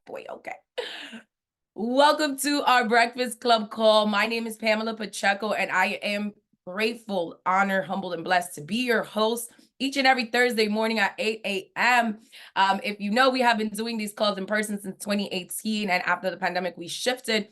Boy, okay. Welcome to our Breakfast Club call. My name is Pamela Pacheco, and I am grateful, honored, humbled, and blessed to be your host each and every Thursday morning at 8 a.m. If you know, we have been doing these calls in person since 2018, and after the pandemic, we shifted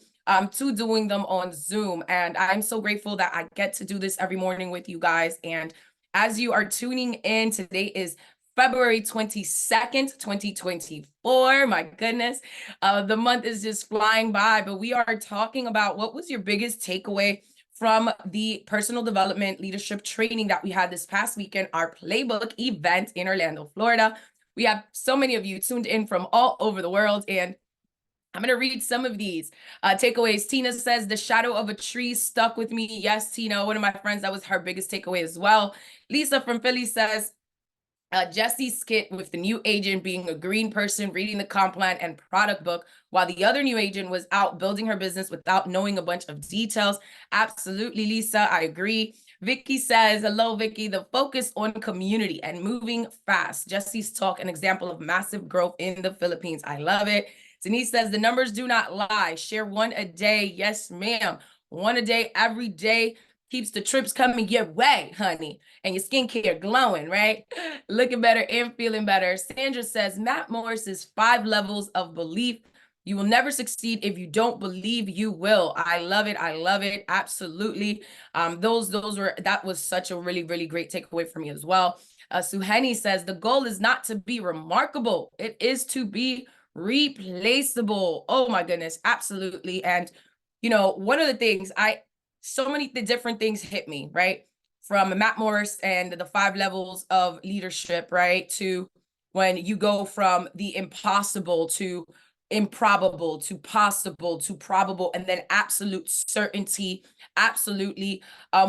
to doing them on Zoom. And I'm so grateful that I get to do this every morning with you guys. And as you are tuning in, today is February 22nd, 2024. My goodness, the month is just flying by, but we are talking about what was your biggest takeaway from the personal development leadership training that we had this past weekend, our playbook event in Orlando, Florida. We have so many of you tuned in from all over the world, and I'm going to read some of these takeaways. Tina says, the shadow of a tree stuck with me. Yes, Tina, one of my friends, that was her biggest takeaway as well. Lisa from Philly says, Jesse's skit with the new agent being a green person reading the comp plan and product book, while the other new agent was out building her business without knowing a bunch of details. Absolutely, Lisa, I agree. Vicky says, hello, Vicky, the focus on community and moving fast. Jesse's talk, an example of massive growth in the Philippines. I love it. Denise says, the numbers do not lie. Share one a day. Yes, ma'am. One a day, every day keeps the trips coming your way, honey, and your skincare glowing, right? Looking better and feeling better. Sandra says, Matt Morris's 5 levels of belief. You will never succeed if you don't believe you will. I love it. I love it. Absolutely. That was such a really, really great takeaway for me as well. Suhani says, the goal is not to be remarkable. It is to be replaceable. Oh my goodness. Absolutely. And one of the things so many different things hit me, right? From Matt Morris and the 5 levels of leadership, right? To when you go from the impossible to improbable to possible to probable, and then absolute certainty. Absolutely.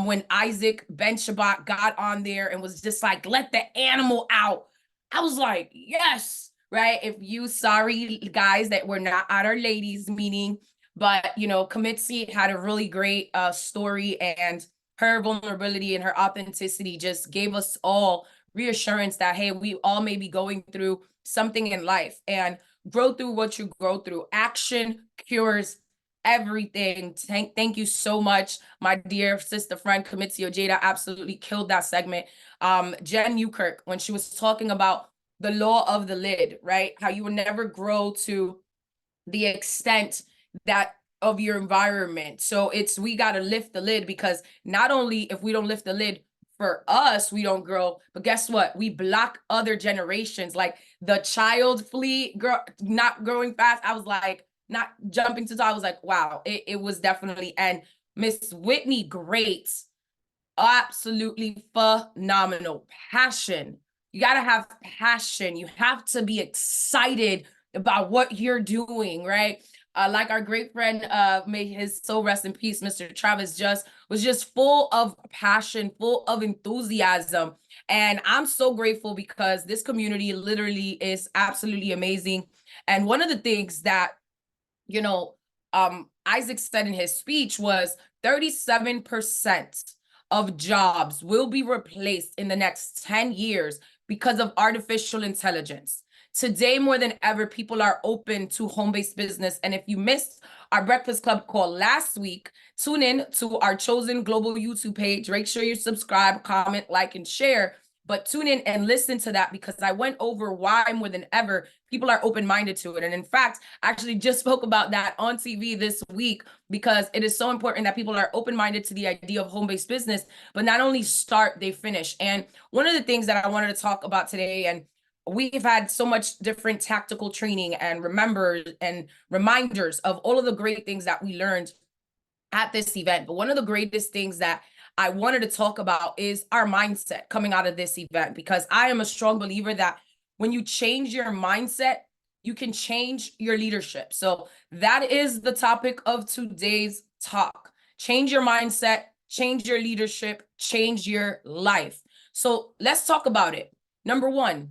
When Isaac Ben Shabbat got on there and was just like, let the animal out, I was like, yes, right? If you, sorry guys that we're not at our ladies meeting, but Kamitsi had a really great story, and her vulnerability and her authenticity just gave us all reassurance that, hey, we all may be going through something in life, and grow through what you grow through. Action cures everything. Thank you so much, my dear sister friend Kamitsi Ojeda. Absolutely killed that segment. Jen Newkirk, when she was talking about the law of the lid, right? How you will never grow to the extent that of your environment. So we got to lift the lid, because not only if we don't lift the lid for us, we don't grow, but guess what? We block other generations. Like the child flea not growing fast. I was like, not jumping to top. I was like, wow, it was definitely. And Miss Whitney, great. Absolutely phenomenal. Passion. You got to have passion. You have to be excited about what you're doing, right? Like our great friend, may his soul rest in peace, Mr. Travis was just full of passion, full of enthusiasm. And I'm so grateful, because this community literally is absolutely amazing. And one of the things that, Isaac said in his speech was 37% of jobs will be replaced in the next 10 years because of artificial intelligence. Today, more than ever, people are open to home-based business. And if you missed our Breakfast Club call last week, tune in to our Chosen Global YouTube page. Make sure you subscribe, comment, like, and share. But tune in and listen to that, because I went over why more than ever people are open-minded to it. And in fact, I actually just spoke about that on TV this week, because it is so important that people are open-minded to the idea of home-based business, but not only start, they finish. And one of the things that I wanted to talk about today, and we've had so much different tactical training and reminders of all of the great things that we learned at this event. But one of the greatest things that I wanted to talk about is our mindset coming out of this event, because I am a strong believer that when you change your mindset, you can change your leadership. So that is the topic of today's talk. Change your mindset, change your leadership, change your life. So let's talk about it. Number 1,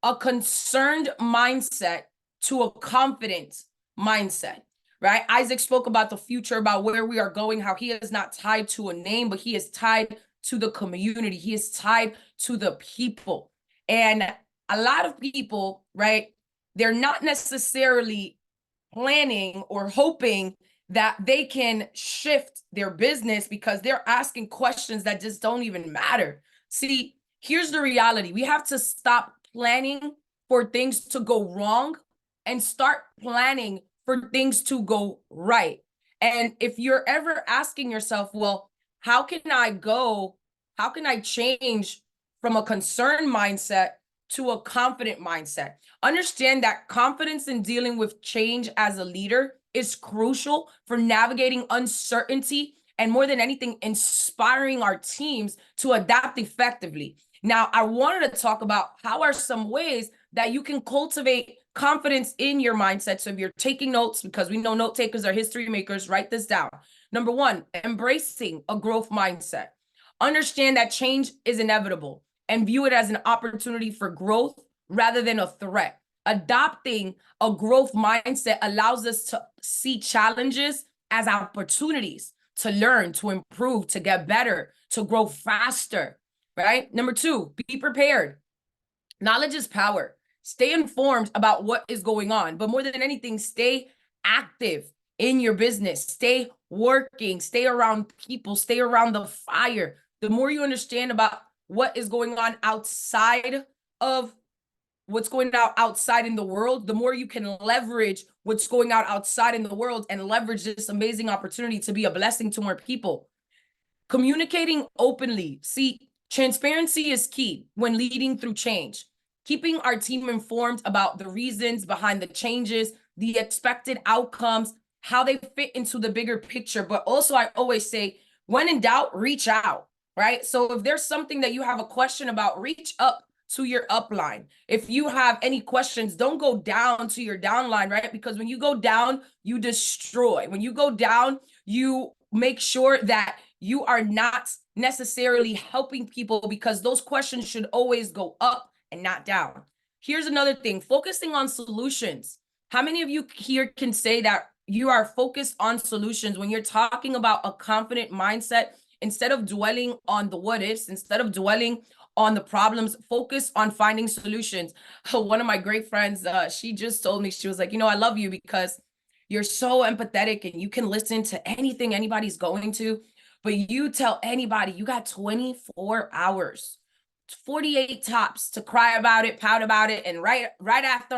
a concerned mindset to a confident mindset, right? Isaac spoke about the future, about where we are going, how he is not tied to a name, but he is tied to the community. He is tied to the people. And a lot of people, right, they're not necessarily planning or hoping that they can shift their business because they're asking questions that just don't even matter. See, here's the reality. We have to stop planning for things to go wrong and start planning for things to go right. And if you're ever asking yourself, well, how can I change from a concerned mindset to a confident mindset? Understand that confidence in dealing with change as a leader is crucial for navigating uncertainty and, more than anything, inspiring our teams to adapt effectively. Now, I wanted to talk about how are some ways that you can cultivate confidence in your mindset. So if you're taking notes, because we know note takers are history makers, write this down. Number one, embracing a growth mindset. Understand that change is inevitable and view it as an opportunity for growth rather than a threat. Adopting a growth mindset allows us to see challenges as opportunities to learn, to improve, to get better, to grow faster, right? Number two, be prepared. Knowledge is power. Stay informed about what is going on, but more than anything, stay active in your business. Stay working, stay around people, stay around the fire. The more you understand about what is going on outside of what's going on outside in the world, the more you can leverage what's going on outside in the world and leverage this amazing opportunity to be a blessing to more people. Communicating openly. See, transparency is key when leading through change. Keeping our team informed about the reasons behind the changes, the expected outcomes, how they fit into the bigger picture. But also, I always say, when in doubt, reach out, right? So if there's something that you have a question about, reach up to your upline. If you have any questions, don't go down to your downline, right? Because when you go down, you destroy. When you go down, you make sure that you are not necessarily helping people, because those questions should always go up and not down. Here's another thing, focusing on solutions. How many of you here can say that you are focused on solutions when you're talking about a confident mindset? Instead of dwelling on the what ifs, instead of dwelling on the problems, focus on finding solutions. One of my great friends, she just told me, she was like, I love you because you're so empathetic and you can listen to anything anybody's going to, but you tell anybody you got 24 hours, 48 tops to cry about it, pout about it, and right after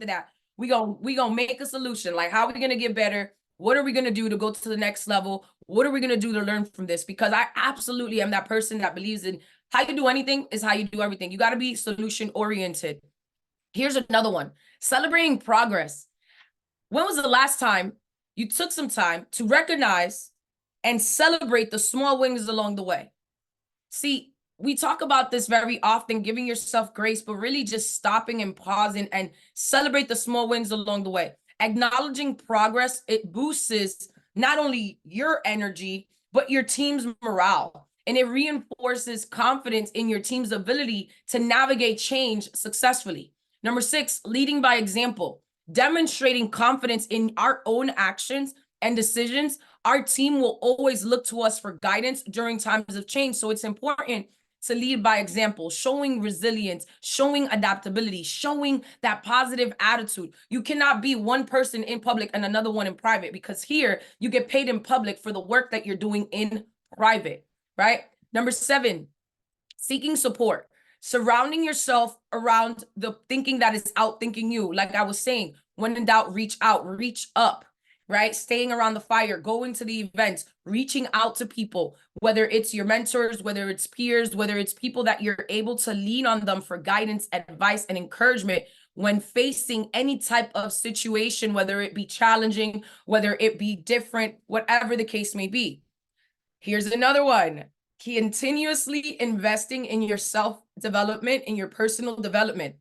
that, we gonna make a solution. Like, how are we gonna get better? What are we gonna do to go to the next level? What are we gonna do to learn from this? Because I absolutely am that person that believes in how you do anything is how you do everything. You got to be solution oriented. Here's another one, celebrating progress. When was the last time you took some time to recognize and celebrate the small wins along the way? See, we talk about this very often, giving yourself grace, but really just stopping and pausing and celebrate the small wins along the way. Acknowledging progress, it boosts not only your energy, but your team's morale. And it reinforces confidence in your team's ability to navigate change successfully. Number 6, leading by example. Demonstrating confidence in our own actions and decisions, our team will always look to us for guidance during times of change. So it's important to lead by example, showing resilience, showing adaptability, showing that positive attitude. You cannot be one person in public and another one in private, because here you get paid in public for the work that you're doing in private, right? Number 7, seeking support. Surrounding yourself around the thinking that is outthinking you. Like I was saying, when in doubt, reach out, reach up, right? Staying around the fire, going to the events, reaching out to people, whether it's your mentors, whether it's peers, whether it's people that you're able to lean on them for guidance, advice, and encouragement when facing any type of situation, whether it be challenging, whether it be different, whatever the case may be. Here's another one. Continuously investing in your self-development, in your personal development.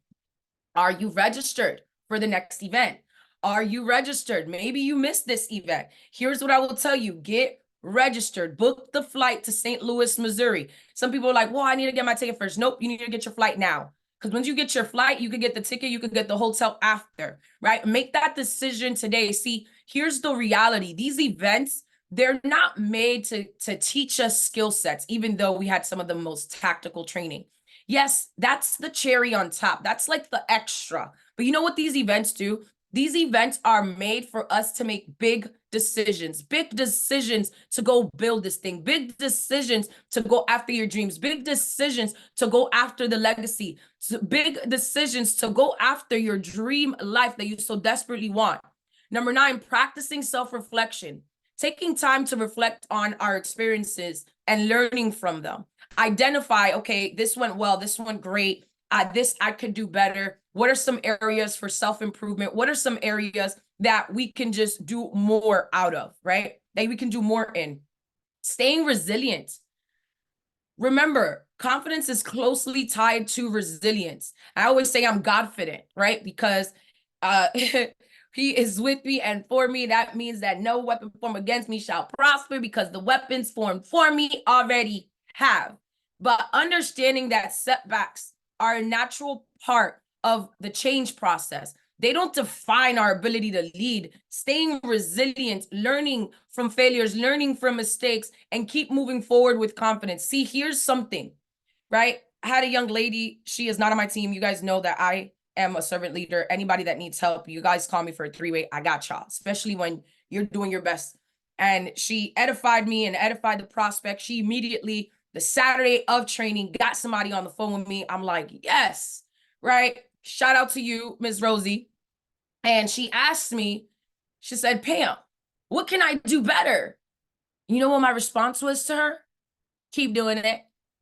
Are you registered for the next event? Are you registered? Maybe you missed this event. Here's what I will tell you. Get registered. Book the flight to St. Louis, Missouri. Some people are like, well, I need to get my ticket first. Nope, you need to get your flight now. Because once you get your flight, you can get the ticket, you can get the hotel after, right? Make that decision today. See, here's the reality. These events, they're not made to teach us skill sets, even though we had some of the most tactical training. Yes, that's the cherry on top. That's like the extra. But you know what these events do? These events are made for us to make big decisions to go build this thing, big decisions to go after your dreams, big decisions to go after the legacy, big decisions to go after your dream life that you so desperately want. Number 9, practicing self-reflection, taking time to reflect on our experiences and learning from them. Identify, okay, this went well, this went great, this I could do better. What are some areas for self-improvement? What are some areas that we can just do more out of, right? That we can do more in. Staying resilient. Remember, confidence is closely tied to resilience. I always say I'm Godfident, right? Because he is with me and for me. That means that no weapon formed against me shall prosper, because the weapons formed for me already have. But understanding that setbacks are a natural part of the change process. They don't define our ability to lead. Staying resilient, learning from failures, learning from mistakes, and keep moving forward with confidence. See, here's something, right? I had a young lady. She is not on my team. You guys know that I am a servant leader. Anybody that needs help, you guys call me for a 3-way. I got y'all, especially when you're doing your best. And she edified me and edified the prospect. She immediately, the Saturday of training, got somebody on the phone with me. I'm like, yes, right? Shout out to you, Ms. Rosie. And she asked me, she said, Pam, what can I do better? You know what my response was to her? Keep doing it.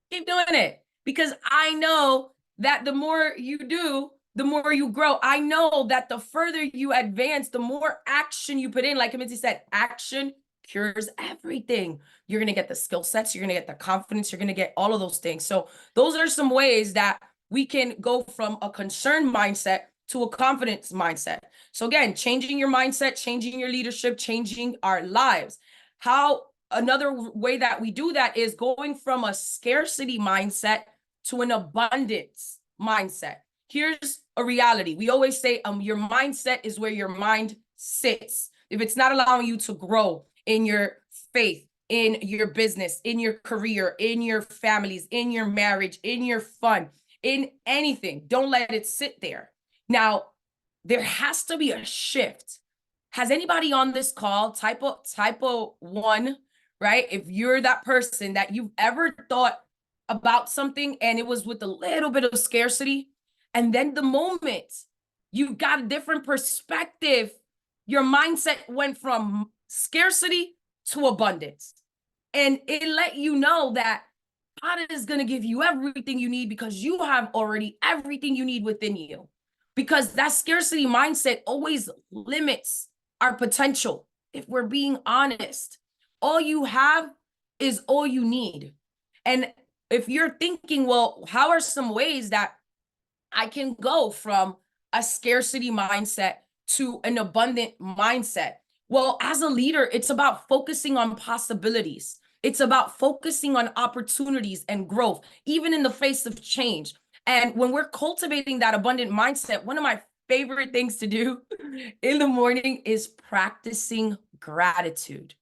Keep doing it. Because I know that the more you do, the more you grow. I know that the further you advance, the more action you put in. Like Kamiti said, action cures everything. You're going to get the skill sets. You're going to get the confidence. You're going to get all of those things. So those are some ways that we can go from a concerned mindset to a confidence mindset. So again, changing your mindset, changing your leadership, changing our lives. How another way that we do that is going from a scarcity mindset to an abundance mindset. Here's a reality. We always say your mindset is where your mind sits. If it's not allowing you to grow in your faith, in your business, in your career, in your families, in your marriage, in your fun, in anything, don't let it sit there. Now, there has to be a shift. Has anybody on this call, type of 1, right? If you're that person that you've ever thought about something and it was with a little bit of scarcity, and then the moment you got a different perspective, your mindset went from scarcity to abundance. And it let you know that God is going to give you everything you need because you have already everything you need within you. Because that scarcity mindset always limits our potential. If we're being honest, all you have is all you need. And if you're thinking, well, how are some ways that I can go from a scarcity mindset to an abundant mindset? Well, as a leader, it's about focusing on possibilities. It's about focusing on opportunities and growth, even in the face of change. And when we're cultivating that abundant mindset, one of my favorite things to do in the morning is practicing gratitude.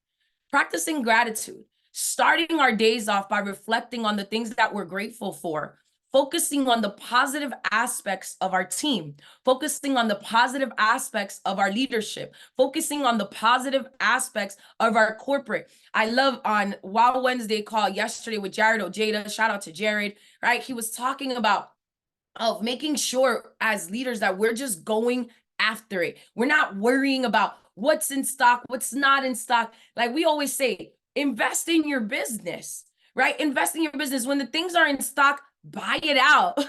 Practicing gratitude, starting our days off by reflecting on the things that we're grateful for, focusing on the positive aspects of our team, focusing on the positive aspects of our leadership, focusing on the positive aspects of our corporate. I love on Wow Wednesday call yesterday with Jared Ojeda, shout out to Jared, right? He was talking about of making sure as leaders that we're just going after it. We're not worrying about what's in stock, what's not in stock. Like we always say, invest in your business, right? Invest in your business. When the things are in stock, buy it out,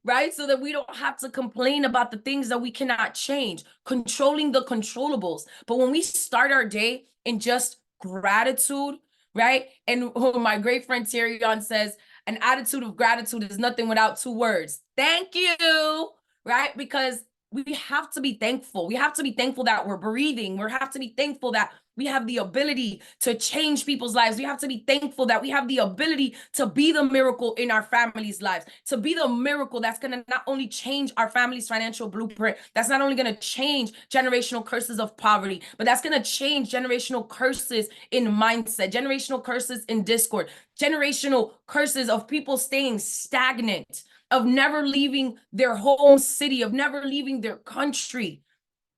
right? So that we don't have to complain about the things that we cannot change, controlling the controllables. But when we start our day in just gratitude, right? And my great friend Terry on says, an attitude of gratitude is nothing without 2 words. Thank you, right? Because we have to be thankful. We have to be thankful that we're breathing. We have to be thankful that we have the ability to change people's lives. We have to be thankful that we have the ability to be the miracle in our families' lives, to be the miracle that's going to not only change our family's financial blueprint, that's not only going to change generational curses of poverty, but that's going to change generational curses in mindset, generational curses in discord, generational curses of people staying stagnant. of never leaving their home city, of never leaving their country.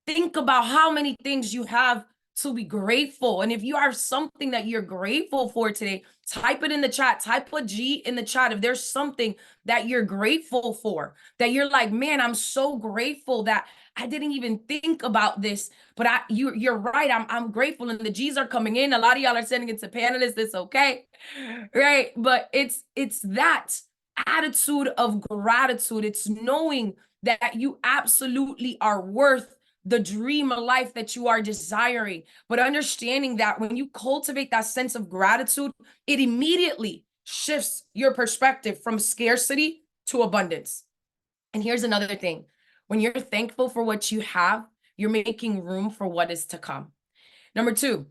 Think about how many things you have to be grateful. And if you have something that you're grateful for today, type it in the chat. Type a G in the chat if there's something that you're grateful for, that you're like, man, I'm so grateful that I didn't even think about this. But you're right. I'm grateful, and the G's are coming in. A lot of y'all are sending it to panelists. It's okay, right? But it's that attitude of gratitude. It's knowing that you absolutely are worth the dream of life that you are desiring, but understanding that when you cultivate that sense of gratitude, it immediately shifts your perspective from scarcity to abundance. And here's another thing. When you're thankful for what you have, you're making room for what is to come. Number 2,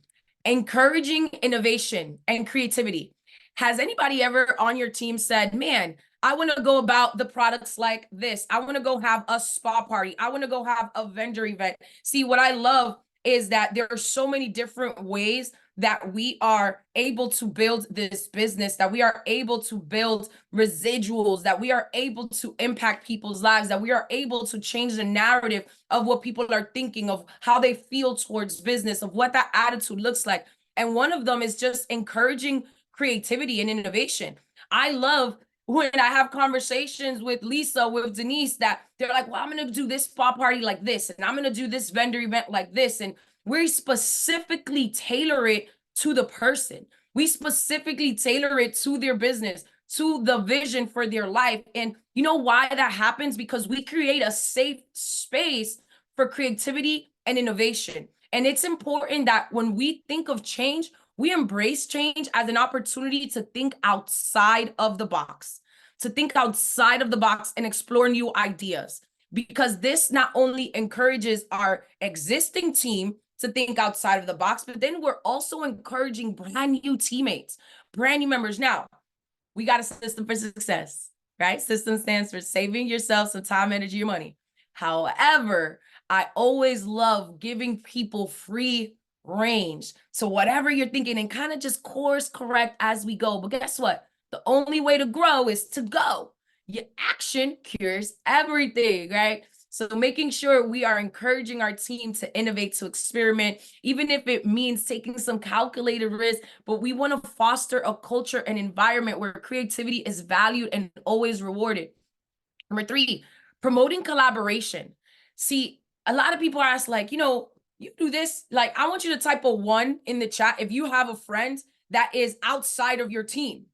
encouraging innovation and creativity. Has anybody ever on your team said, man, I want to go about the products like this. I want to go have a spa party. I want to go have a vendor event. See, what I love is that there are so many different ways that we are able to build this business, that we are able to build residuals, that we are able to impact people's lives, that we are able to change the narrative of what people are thinking, of how they feel towards business, of what that attitude looks like. And one of them is just encouraging creativity and innovation. I love when I have conversations with Lisa, with Denise, that they're like, well, I'm going to do this spa party like this, and I'm going to do this vendor event like this. And we specifically tailor it to the person. We specifically tailor it to their business, to the vision for their life. And you know why that happens? Because we create a safe space for creativity and innovation. And it's important that when we think of change, we embrace change as an opportunity to think outside of the box, and explore new ideas. Because this not only encourages our existing team to think outside of the box, but then we're also encouraging brand new teammates, brand new members. Now, we got a system for success, right? System stands for saving yourself some time, energy, and money. However, I always love giving people free range to whatever you're thinking and kind of just course correct as we go. But guess what? The only way to grow is to go. Your action cures everything, right? So making sure we are encouraging our team to innovate, to experiment, even if it means taking some calculated risks, but we want to foster a culture and environment where creativity is valued and always rewarded. Number 3, promoting collaboration. See, a lot of people ask, like, you do this, like, I want you to type a 1 in the chat if you have a friend that is outside of your team.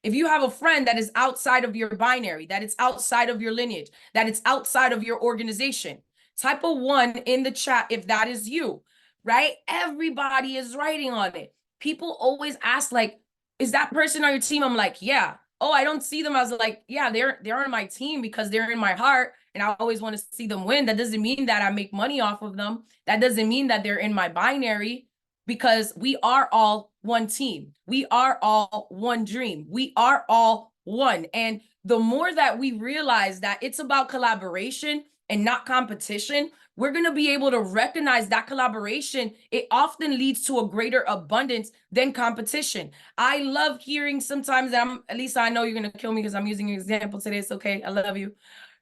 If you have a friend that is outside of your binary, that it's outside of your lineage, that it's outside of your organization, type a 1 in the chat if that is you, right? Everybody is writing on it. People always ask, like, is that person on your team? I'm like, yeah. Oh, I don't see them as like, yeah, they're on my team because they're in my heart and I always want to see them win. That doesn't mean that I make money off of them. That doesn't mean that they're in my binary, because we are all one team. We are all one dream. We are all one. And the more that we realize that it's about collaboration and not competition, we're going to be able to recognize that collaboration. It often leads to a greater abundance than competition. I love hearing sometimes that at least I know you're going to kill me because I'm using an example today. It's okay. I love you.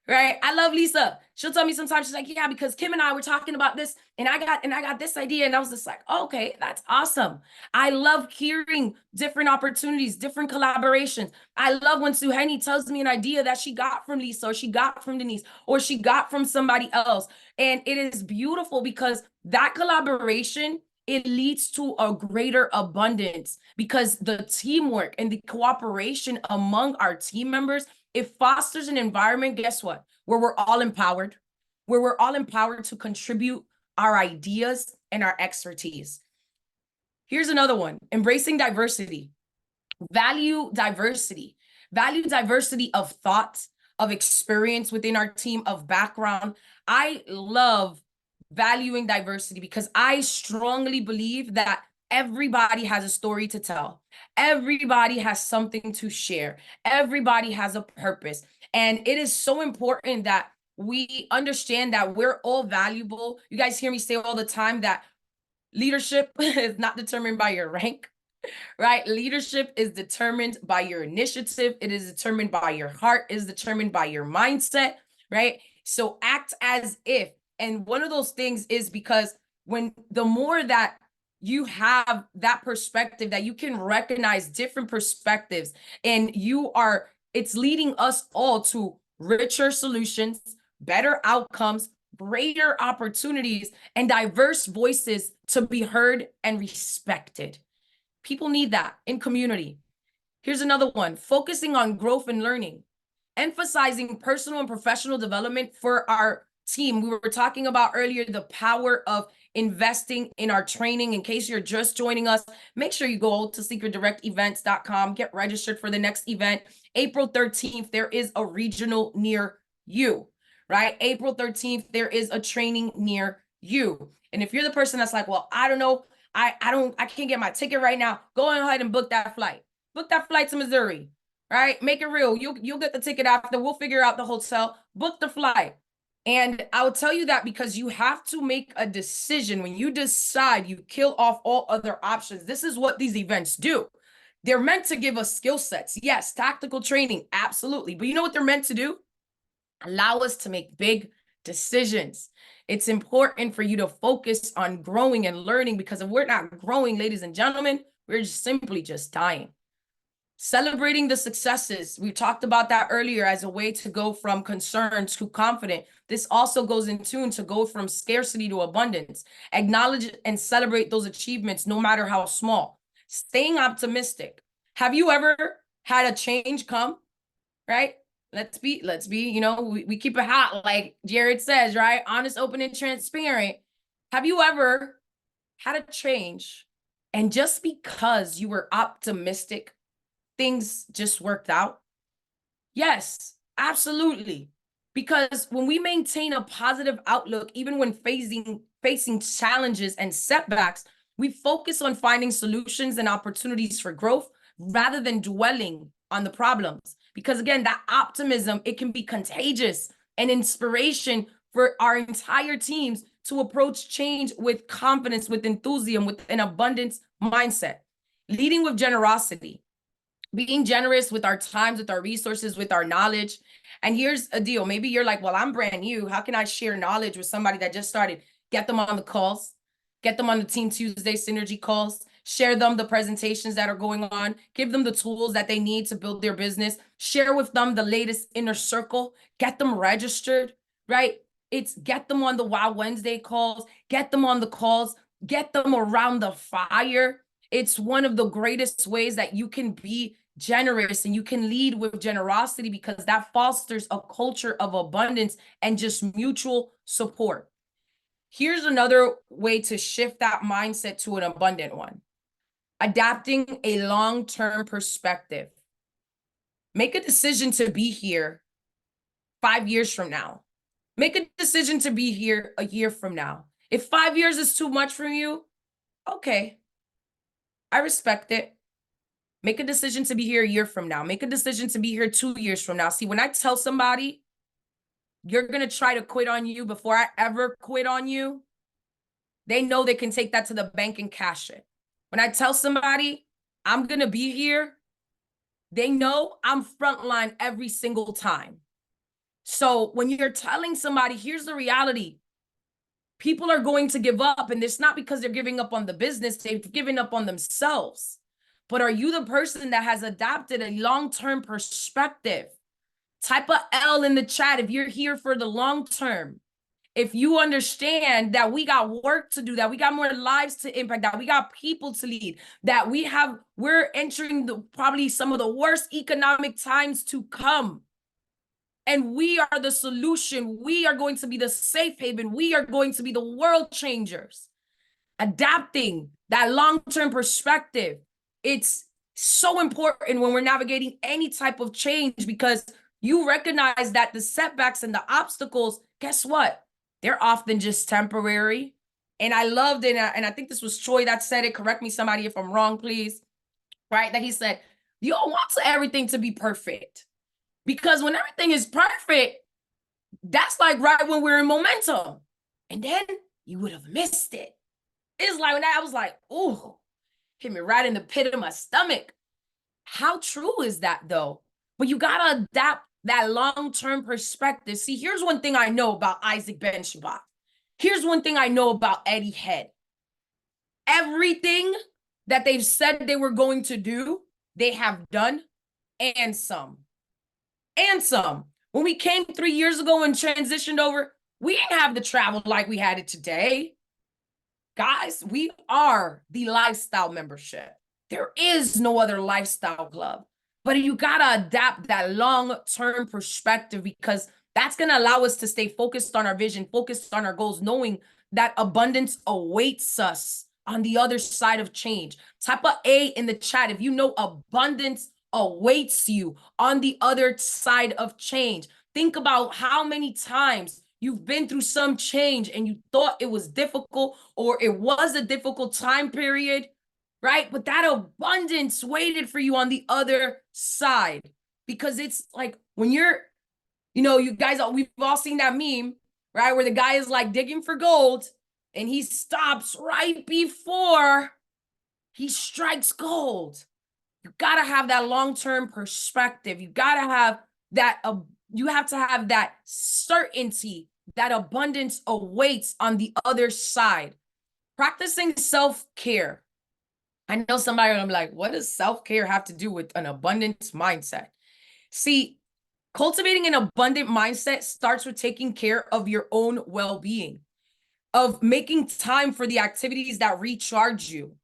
Right. I love Lisa. She'll tell me sometimes, she's like, yeah, because Kim and I were talking about this and I got this idea. And I was just like, okay, that's awesome. I love hearing different opportunities, different collaborations. I love when Suhani tells me an idea that she got from Lisa, or she got from Denise, or she got from somebody else. And it is beautiful because that collaboration, it leads to a greater abundance, because the teamwork and the cooperation among our team members, it fosters an environment, guess what? Where we're all empowered, to contribute our ideas and our expertise. Here's another one: embracing diversity. Value diversity of thought, of experience within our team, of background. I love valuing diversity because I strongly believe that everybody has a story to tell. Everybody has something to share. Everybody has a purpose. And it is so important that we understand that we're all valuable. You guys hear me say all the time that leadership is not determined by your rank. right? Leadership is determined by your initiative. It is determined by your heart, it is determined by your mindset, right? So act as if. And one of those things is because when the more that you have that perspective, that you can recognize different perspectives, and it's leading us all to richer solutions, better outcomes, greater opportunities, and diverse voices to be heard and respected. People need that in community. Here's another one: focusing on growth and learning, emphasizing personal and professional development for our team. We were talking about earlier the power of investing in our training. In case you're just joining us, make sure you go to secretdirectevents.com, get registered for the next event. April 13th, there is a regional near you, right? April 13th, there is a training near you. And if you're the person that's like, well, I don't know, I can't get my ticket right now, go ahead and book that flight. Book that flight to Missouri, right? Make it real. You'll get the ticket after. We'll figure out the hotel. Book the flight. And I will tell you that because you have to make a decision. When you decide, you kill off all other options. This is what these events do. They're meant to give us skill sets. Yes, tactical training, absolutely. But you know what they're meant to do? Allow us to make big decisions. It's important for you to focus on growing and learning, because if we're not growing, ladies and gentlemen, we're simply just dying. Celebrating the successes. We talked about that earlier as a way to go from concern to confident. This also goes in tune to go from scarcity to abundance. Acknowledge and celebrate those achievements, no matter how small. Staying optimistic. Have you ever had a change come, right? Let's be, we keep it hot, like Jared says, right? Honest, open, and transparent. Have you ever had a change, and just because you were optimistic, things just worked out? Yes, absolutely. Because when we maintain a positive outlook, even when facing challenges and setbacks, we focus on finding solutions and opportunities for growth rather than dwelling on the problems. Because again, that optimism, it can be contagious and inspiration for our entire teams to approach change with confidence, with enthusiasm, with an abundance mindset. Leading with generosity, being generous with our times, with our resources, with our knowledge. And here's a deal. Maybe you're like, well, I'm brand new. How can I share knowledge with somebody that just started? Get them on the calls. Get them on the Team Tuesday Synergy calls. Share them the presentations that are going on. Give them the tools that they need to build their business. Share with them the latest inner circle. Get them registered, right? It's get them on the Wow Wednesday calls. Get them on the calls. Get them around the fire. It's one of the greatest ways that you can be generous and you can lead with generosity, because that fosters a culture of abundance and just mutual support. Here's another way to shift that mindset to an abundant one: adapting a long-term perspective. Make a decision to be here 5 years from now. Make a decision to be here a year from now. If 5 years is too much for you, okay, I respect it. Make a decision to be here a year from now. Make a decision to be here 2 years from now. See, when I tell somebody you're going to try to quit on you before I ever quit on you, they know they can take that to the bank and cash it. When I tell somebody I'm going to be here, they know I'm frontline every single time. So when you're telling somebody, here's the reality: people are going to give up, and it's not because they're giving up on the business, they've given up on themselves. But are you the person that has adopted a long-term perspective? Type a L in the chat if you're here for the long term. If you understand that we got work to do, that we got more lives to impact, that we got people to lead, that we're entering probably some of the worst economic times to come. And we are the solution. We are going to be the safe haven. We are going to be the world changers. Adapting that long-term perspective, it's so important when we're navigating any type of change, because you recognize that the setbacks and the obstacles, guess what? They're often just temporary. And I loved it, and I think this was Troy that said it. Correct me, somebody, if I'm wrong, please. Right? That he said, you don't want everything to be perfect, because when everything is perfect, that's like right when we're in momentum. And then you would have missed it. It's like when I was like, ooh, hit me right in the pit of my stomach. How true is that though? But you gotta adapt that long-term perspective. See, here's one thing I know about Isaac Ben Shabbat. Here's one thing I know about Eddie Head. Everything that they've said they were going to do, they have done, and some. And some. When we came 3 years ago and transitioned over, we didn't have the travel like we had it today. Guys, we are the lifestyle membership. There is no other lifestyle club. But you got to adapt that long-term perspective, because that's going to allow us to stay focused on our vision, focused on our goals, knowing that abundance awaits us on the other side of change. Type a A in the chat if you know abundance awaits you on the other side of change. Think about how many times you've been through some change and you thought it was difficult, or it was a difficult time period, right? But that abundance waited for you on the other side, because it's like when you're, you guys, we've all seen that meme, right? Where the guy is like digging for gold and he stops right before he strikes gold. You got to have that long-term perspective. You got to have that, you have to have that certainty that abundance awaits on the other side. Practicing self-care. I know somebody will be like, what does self-care have to do with an abundance mindset? See, cultivating an abundant mindset starts with taking care of your own well-being, of making time for the activities that recharge you,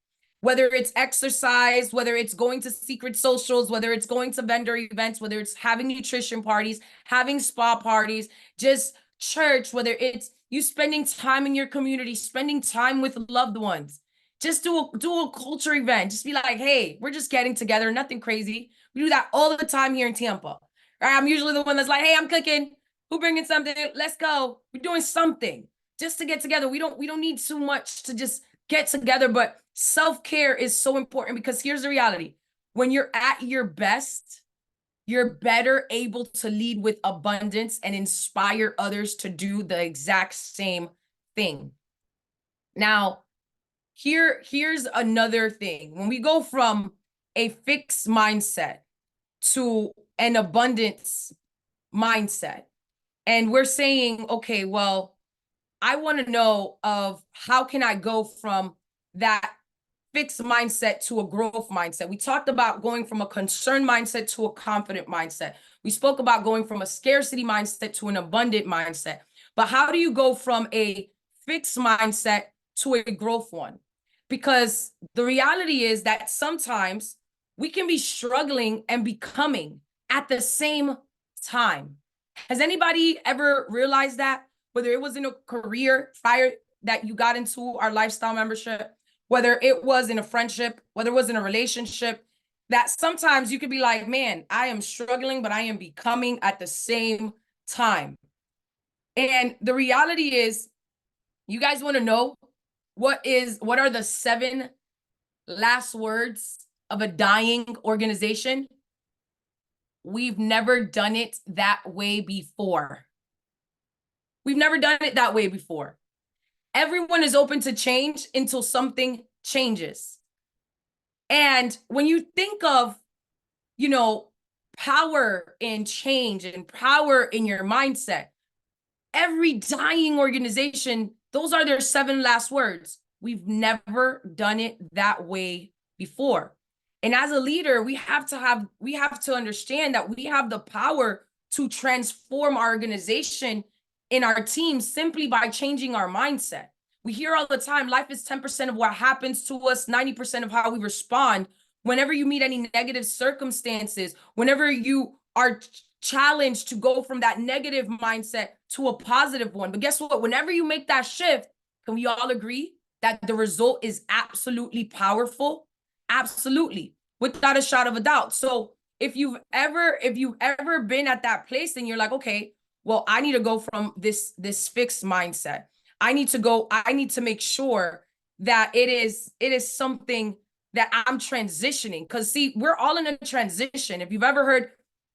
whether it's exercise, whether it's going to secret socials, whether it's going to vendor events, whether it's having nutrition parties, having spa parties, just church, whether it's you spending time in your community, spending time with loved ones. Just do a culture event. Just be like, hey, we're just getting together, nothing crazy. We do that all the time here in Tampa. Right? I'm usually the one that's like, hey, I'm cooking. Who bringing something? Let's go. We're doing something just to get together. We don't need too much to just get together, but self-care is so important, because here's the reality. When you're at your best, you're better able to lead with abundance and inspire others to do the exact same thing. Now, here's another thing. When we go from a fixed mindset to an abundance mindset, and we're saying, okay, well, I want to know of how can I go from that fixed mindset to a growth mindset. We talked about going from a concerned mindset to a confident mindset. We spoke about going from a scarcity mindset to an abundant mindset. But how do you go from a fixed mindset to a growth one? Because the reality is that sometimes we can be struggling and becoming at the same time. Has anybody ever realized that? Whether it was in a career prior that you got into our lifestyle membership, whether it was in a friendship, whether it was in a relationship, that sometimes you could be like, man, I am struggling, but I am becoming at the same time. And the reality is, you guys want to know what are the 7 last words of a dying organization? We've never done it that way before. We've never done it that way before. Everyone is open to change until something changes. And when you think of, power in change and power in your mindset, every dying organization, those are their 7 last words. We've never done it that way before. And as a leader, we have to understand that we have the power to transform our organization in our team simply by changing our mindset. We hear all the time, life is 10% of what happens to us, 90% of how we respond. Whenever you meet any negative circumstances, whenever you are challenged to go from that negative mindset to a positive one. But guess what? Whenever you make that shift, can we all agree that the result is absolutely powerful? Absolutely, without a shadow of a doubt. So if you've ever been at that place and you're like, okay, well, I need to go from this fixed mindset. I need to make sure that it is something that I'm transitioning. Because see, we're all in a transition. If you've ever heard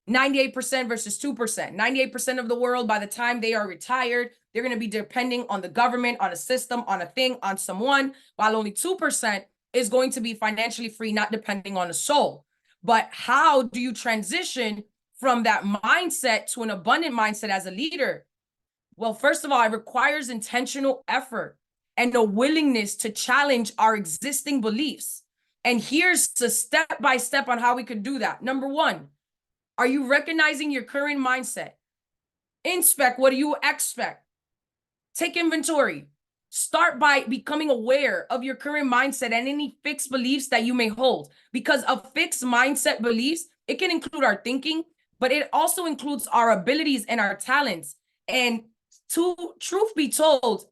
98% versus 2%, 98% of the world, by the time they are retired, they're going to be depending on the government, on a system, on a thing, on someone, while only 2% is going to be financially free, not depending on the soul. But how do you transition from that mindset to an abundant mindset as a leader? Well, first of all, it requires intentional effort and a willingness to challenge our existing beliefs. And here's the step by step on how we could do that. Number one, are you recognizing your current mindset? Inspect, what do you expect? Take inventory. Start by becoming aware of your current mindset and any fixed beliefs that you may hold. Because of fixed mindset beliefs, it can include our thinking, but it also includes our abilities and our talents. And truth be told,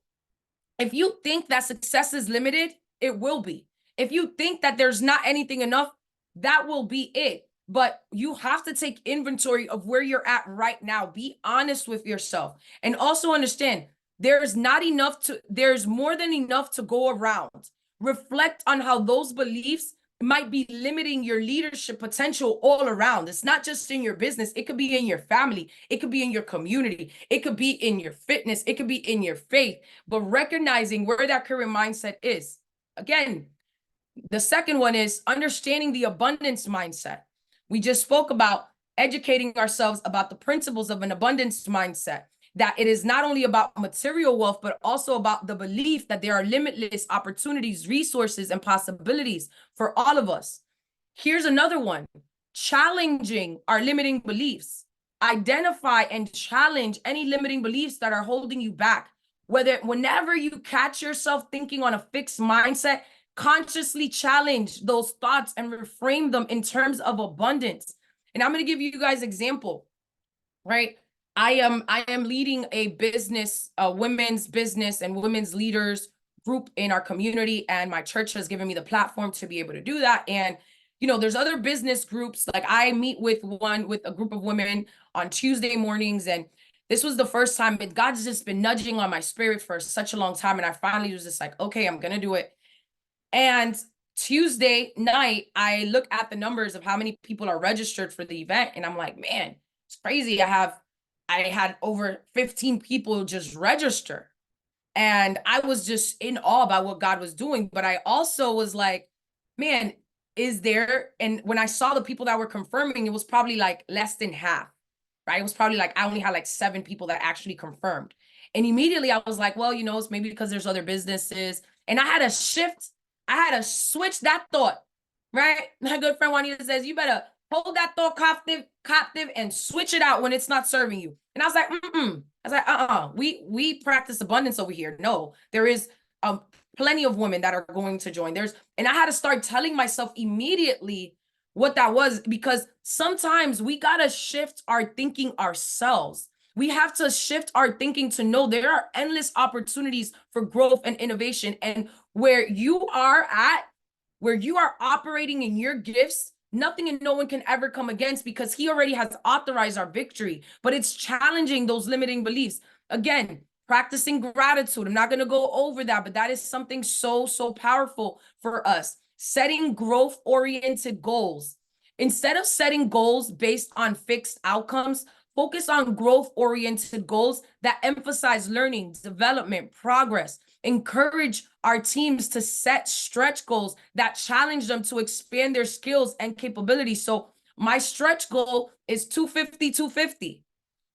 if you think that success is limited, it will be. If you think that there's not anything enough, that will be it. But you have to take inventory of where you're at right now. Be honest with yourself. And also understand there's more than enough to go around. Reflect on how those beliefs might be limiting your leadership potential all around. It's not just in your business. It could be in your family. It could be in your community. It could be in your fitness. It could be in your faith. But recognizing where that current mindset is. Again, the second one is understanding the abundance mindset. We just spoke about educating ourselves about the principles of an abundance mindset, that it is not only about material wealth, but also about the belief that there are limitless opportunities, resources, and possibilities for all of us. Here's another one: challenging our limiting beliefs. Identify and challenge any limiting beliefs that are holding you back. Whenever you catch yourself thinking on a fixed mindset, consciously challenge those thoughts and reframe them in terms of abundance. And I'm going to give you guys an example, right? I am leading a business, a women's business and women's leaders group in our community, and my church has given me the platform to be able to do that. And there's other business groups. Like I meet with a group of women on Tuesday mornings, and this was the first time. God's just been nudging on my spirit for such a long time, and I finally was just like, okay, I'm gonna do it. And Tuesday night, I look at the numbers of how many people are registered for the event, and I'm like, man, it's crazy. I had over 15 people just register. And I was just in awe about what God was doing. But I also was like, man, and when I saw the people that were confirming, it was probably like less than half, right? It was probably like, I only had like 7 people that actually confirmed. And immediately I was like, well, it's maybe because there's other businesses. And I had to switch that thought, right? My good friend Juanita says, you better hold that thought captive and switch it out when it's not serving you. And I was like, I was like, we practice abundance over here. No, there is plenty of women that are going to join. And I had to start telling myself immediately what that was, because sometimes we got to shift our thinking ourselves. We have to shift our thinking to know there are endless opportunities for growth and innovation. And where you are operating in your gifts, nothing and no one can ever come against, because he already has authorized our victory. But it's challenging those limiting beliefs. Again, practicing gratitude. I'm not going to go over that, but that is something so, so powerful for us. Setting growth-oriented goals. Instead of setting goals based on fixed outcomes, focus on growth-oriented goals that emphasize learning, development, progress. Encourage our teams to set stretch goals that challenge them to expand their skills and capabilities. So my stretch goal is 250,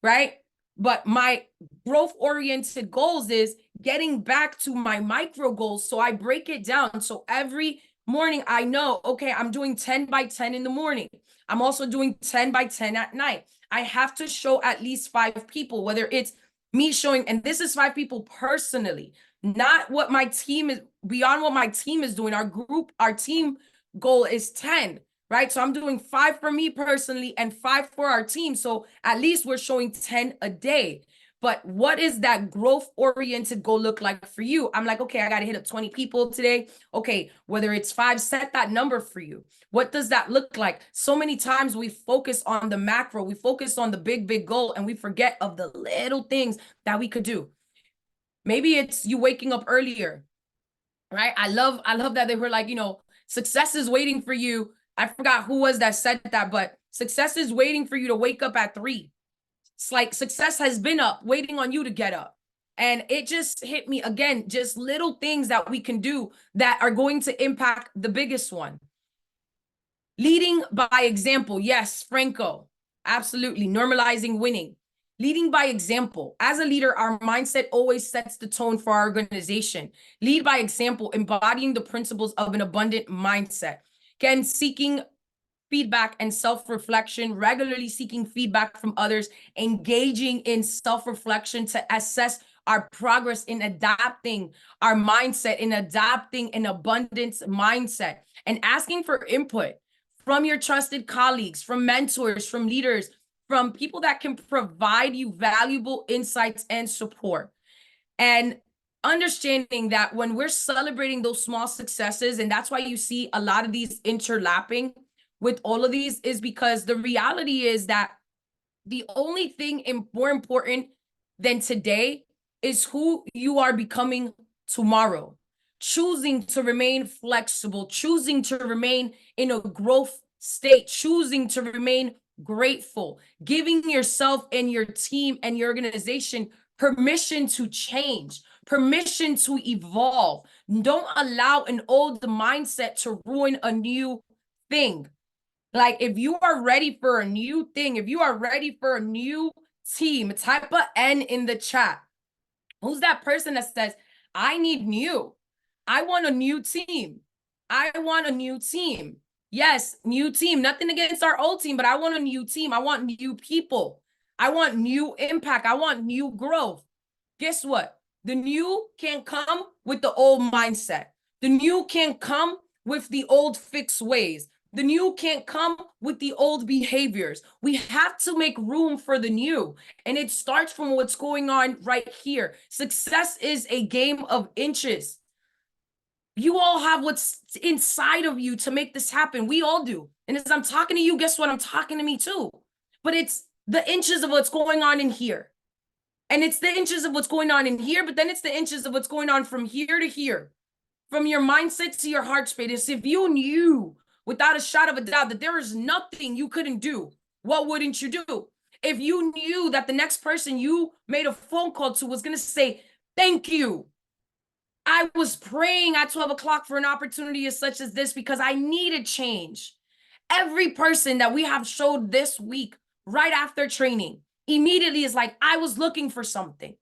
right? But my growth-oriented goals is getting back to my micro goals. So I break it down. So every morning I know, okay, I'm doing 10 by 10 in the morning. I'm also doing 10 by 10 at night. I have to show at least 5 people, whether it's me showing, and this is 5 people personally, not what my team is, beyond what my team is doing. Our team goal is 10, right? So I'm doing 5 for me personally and 5 for our team. So at least we're showing 10 a day. But what is that growth-oriented goal look like for you? I'm like, okay, I got to hit up 20 people today. Okay, whether it's 5, set that number for you. What does that look like? So many times we focus on the macro, we focus on the big, big goal, and we forget of the little things that we could do. Maybe it's you waking up earlier, right? I love that they were like, success is waiting for you. I forgot who was that said that, but success is waiting for you to wake up at 3. It's like success has been up, waiting on you to get up. And it just hit me again, just little things that we can do that are going to impact the biggest one. Leading by example. Yes, Franco. Absolutely. Normalizing winning. Leading by example. As a leader, our mindset always sets the tone for our organization. Lead by example, embodying the principles of an abundant mindset. Again, seeking feedback and self-reflection, regularly seeking feedback from others, engaging in self-reflection to assess our progress in adapting our mindset, in adapting an abundance mindset, and asking for input from your trusted colleagues, from mentors, from leaders, from people that can provide you valuable insights and support. And understanding that when we're celebrating those small successes, and that's why you see a lot of these interlapping with all of these, is because the reality is that the only thing more important than today is who you are becoming tomorrow. Choosing to remain flexible, choosing to remain in a growth state, choosing to remain grateful, giving yourself and your team and your organization permission to change, permission to evolve. Don't allow an old mindset to ruin a new thing. Like, if you are ready for a new thing, if you are ready for a new team, type a N in the chat. Who's that person that says, I need new? I want a new team. I want a new team. Yes, new team. Nothing against our old team, but I want a new team. I want new people. I want new impact. I want new growth. Guess what? The new can't come with the old mindset. The new can't come with the old fixed ways. The new can't come with the old behaviors. We have to make room for the new. And it starts from what's going on right here. Success is a game of inches. You all have what's inside of you to make this happen. We all do. And as I'm talking to you, guess what? I'm talking to me too. But it's the inches of what's going on in here. And it's the inches of what's going on in here, but then it's the inches of what's going on from here to here. From your mindset to your heart space. If you knew without a shot of a doubt that there is nothing you couldn't do, what wouldn't you do? If you knew that the next person you made a phone call to was going to say, thank you. I was praying at 12 o'clock for an opportunity such as this because I needed change. Every person that we have showed this week, right after training, immediately is like, I was looking for something.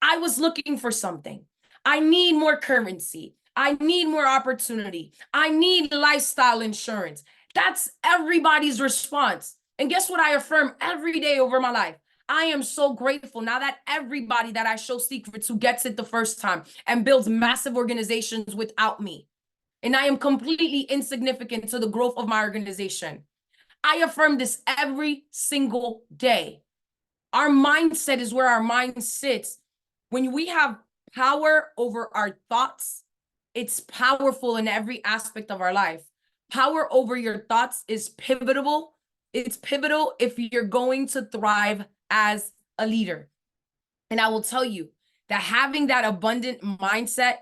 I was looking for something. I need more currency. I need more opportunity. I need lifestyle insurance. That's everybody's response. And guess what I affirm every day over my life? I am so grateful now that everybody that I show secrets to gets it the first time and builds massive organizations without me. And I am completely insignificant to the growth of my organization. I affirm this every single day. Our mindset is where our mind sits. When we have power over our thoughts, it's powerful in every aspect of our life. Power over your thoughts is pivotal. It's pivotal if you're going to thrive as a leader. And I will tell you that having that abundant mindset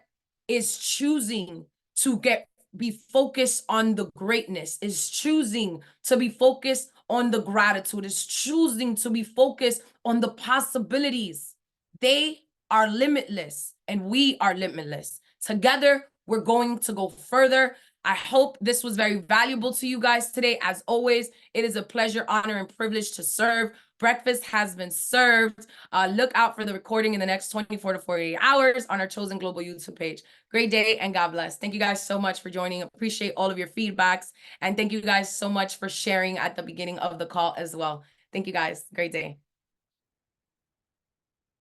is choosing to be focused on the greatness, is choosing to be focused on the gratitude, is choosing to be focused on the possibilities. They are limitless and we are limitless. Together, we're going to go further. I hope this was very valuable to you guys today. As always, it is a pleasure, honor, and privilege to serve. Breakfast has been served. Look out for the recording in the next 24 to 48 hours on our Chosen Global YouTube page. Great day and God bless. Thank you guys so much for joining. Appreciate all of your feedbacks. And thank you guys so much for sharing at the beginning of the call as well. Thank you guys. Great day.